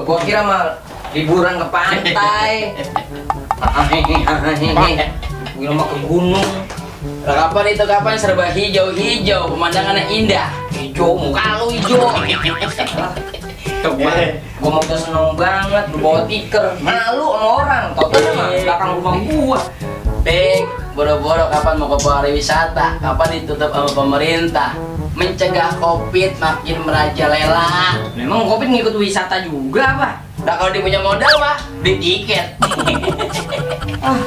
Gua kira mah liburan ke pantai. Gua mah ke gunung. Kapan itu kapan serba hijau-hijau, pemandangannya indah. Hijau, muka lu hijau. Gua mau udah seneng banget, lu bawa tiker. Malu sama orang, tau mah belakang rumah gua. Pik, boro-boro kapan mau ke pariwisata? Kapan ditutup sama pemerintah? Mencegah COVID makin merajalela. Memang Covid ngikut wisata juga apa? Nah kalau dia punya modal mah, beli tiket.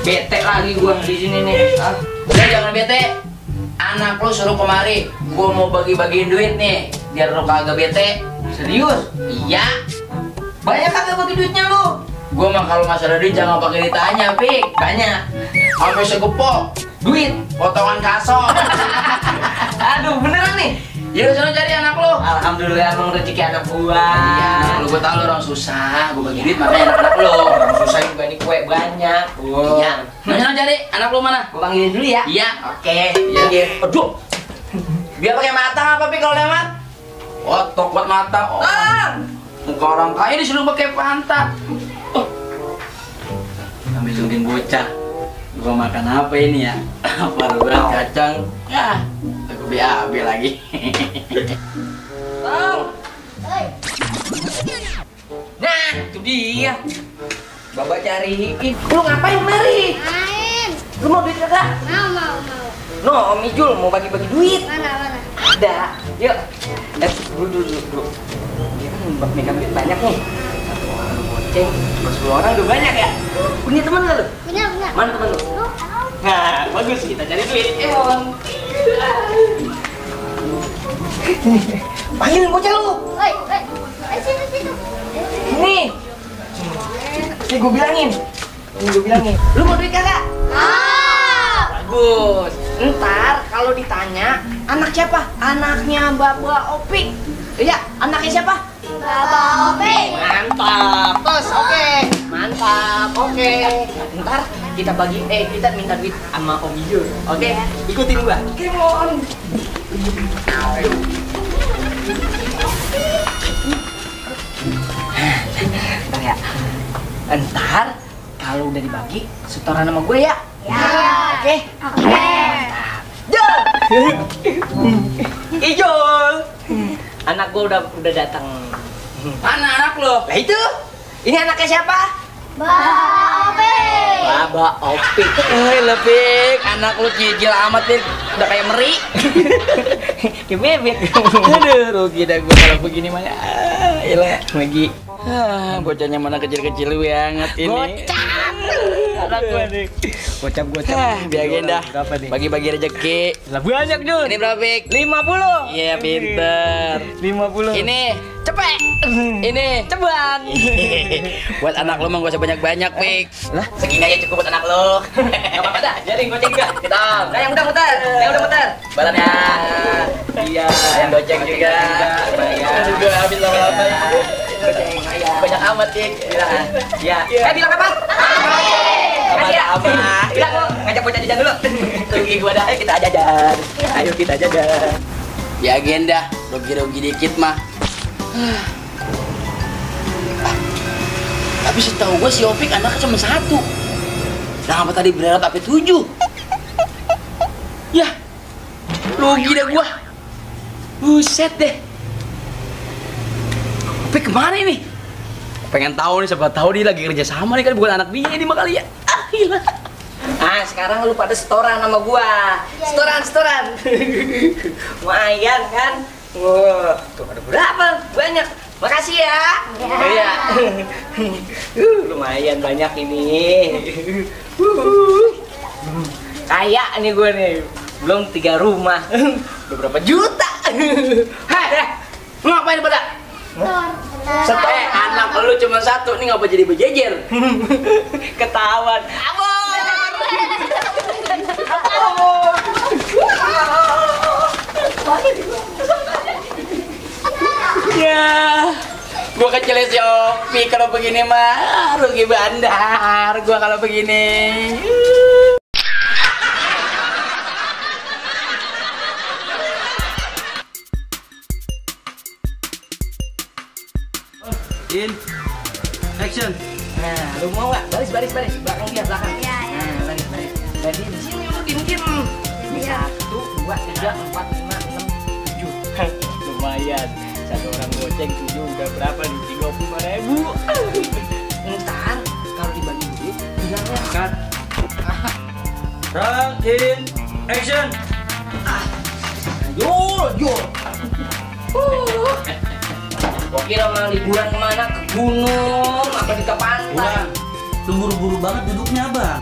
Bete lagi gua di sini nih. Udah jangan bete. Anak lu suruh kemari, gua mau bagi-bagiin duit nih, biar lu kagak bete. Serius? Iya. Banyak kagak bagi duitnya lu? Gua mah kalau masalah duit jangan pakai ditanya, Pik. Banyak. Sampai segepok Duit? potongan kasong. Aduh, beneran nih? Ya udah cari anak lu. Alhamdulillah emang rezeki anak gua. Iya, lu gua tahu lu orang susah, gua bagi duit makanya anak lu. Orang susah juga nih kue banyak. Iya. Mana cari anak lu mana? Gua panggilin dulu ya. Iya. Oke. Iya. Aduh. Biar pakai mata apa Pi kalau lewat? Otok buat mata. Oh. Muka orang kaya disuruh pakai pantat. Ambil suntin bocah. Gua makan apa ini ya? Paruan kacang. Ya, aku BAB lagi. Nah, itu dia. Baba cariin. Lu ngapain kemari? Main. Lu mau duit kagak? Mau. No, Om Ijul mau bagi-bagi duit. Mana? Ada. Yuk. Dulu. Dia kan megang duit banyak nih. Satu orang goceng, 10 orang udah banyak ya? Punya teman nggak lu? Punya. Mana teman lu? Oh, tahu. Nah, bagus kita cari duit. Emang. Panggilin bocah lu. Woi, situ. Nih. Nih gue bilangin. Lu mau duit kagak? Mau. Bagus. Ntar kalau ditanya, anak siapa? Anaknya Bapak Opik. Iya, anaknya siapa? Bapak Opi. Mantap. Terus oke. Mantap. Oke. Ntar kita kita minta duit sama Om Ijul. Oke? Ikutin gua. Come on. Ntar ya. Ntar kalau udah dibagi, setoran sama gue ya. Ya. Oke. Jol. Ijol. Anak gue udah datang. Mana anak lu? Lah itu. Ini anaknya siapa? Bapak Opi. Baba Opik. Lebih anak lu cicil amat Pik. Udah kayak meri. Kayak bebek. Aduh, rugi dah gua kalau begini mah. Iyalah, Magi. Bocahnya mana kecil-kecil banget ini. Gocap. Anak gue nih. Gocap. Biarin dah. Berapa nih? Bagi-bagi rezeki. Lah banyak Jun. Ini berapa, Pik? 50. Iya, pinter. 50. Ini cepet. ini Ceban. buat anak lu mah gak usah banyak-banyak, Pik. Lah, Segini aja cukup buat anak lu. enggak apa-apa dah. Jadi goceng juga. Kita. Nah, yang udah muter. Balannya. Iya. Yang goceng juga. Bayar. Juga habis lama-lama. Goceng. Banyak amat, Pik. Ya. Bilang apa? Kasih ya. Bilang lu ngajak bocah jajan dulu. Rugi gua dah, ayo kita jajan. Ayo kita jajan. Di agenda, rugi-rugi dikit mah. Tapi setahu gua si Opik anaknya cuma 1. Nah, apa tadi berharap sampai 7? Ya, rugi dah gua. Buset deh. Opik kemana ini? Pengen tahu nih, siapa tahu dia lagi kerja sama nih kan, bukan anak dia ini mah kali ya. Ah, gila. Ah, sekarang lu pada setoran sama gua. Setoran. Lumayan kan? Wah, tuh ada berapa? Banyak. Makasih ya. Iya. Lumayan banyak ini. Kaya nih gua nih. Belum 3 rumah. Udah berapa juta? Heh, lu ngapain pada? Setor. Anak lu cuma satu nih, ngapa jadi berjejer? Ketahuan. Abon. Ya, gua kecil si Opi kalau begini mah rugi bandar gua kalau begini. In action. Nah, lu mau nggak? Baris. Belakang dia, belakang. Iya. Nah, baris. Jadi di sini lu diem. Iya. 1, 2, 3, 4, 5, 6, 7. Lumayan. Satu orang goceng 7 udah berapa nih? 35.000. Ntar kalau dibagi duit bilangnya Cut. Run in action. Yo. Gua kira mau liburan kemana? Ke gunung, apa di ke pantai? Bukan. Lu buru-buru banget duduknya, Bang.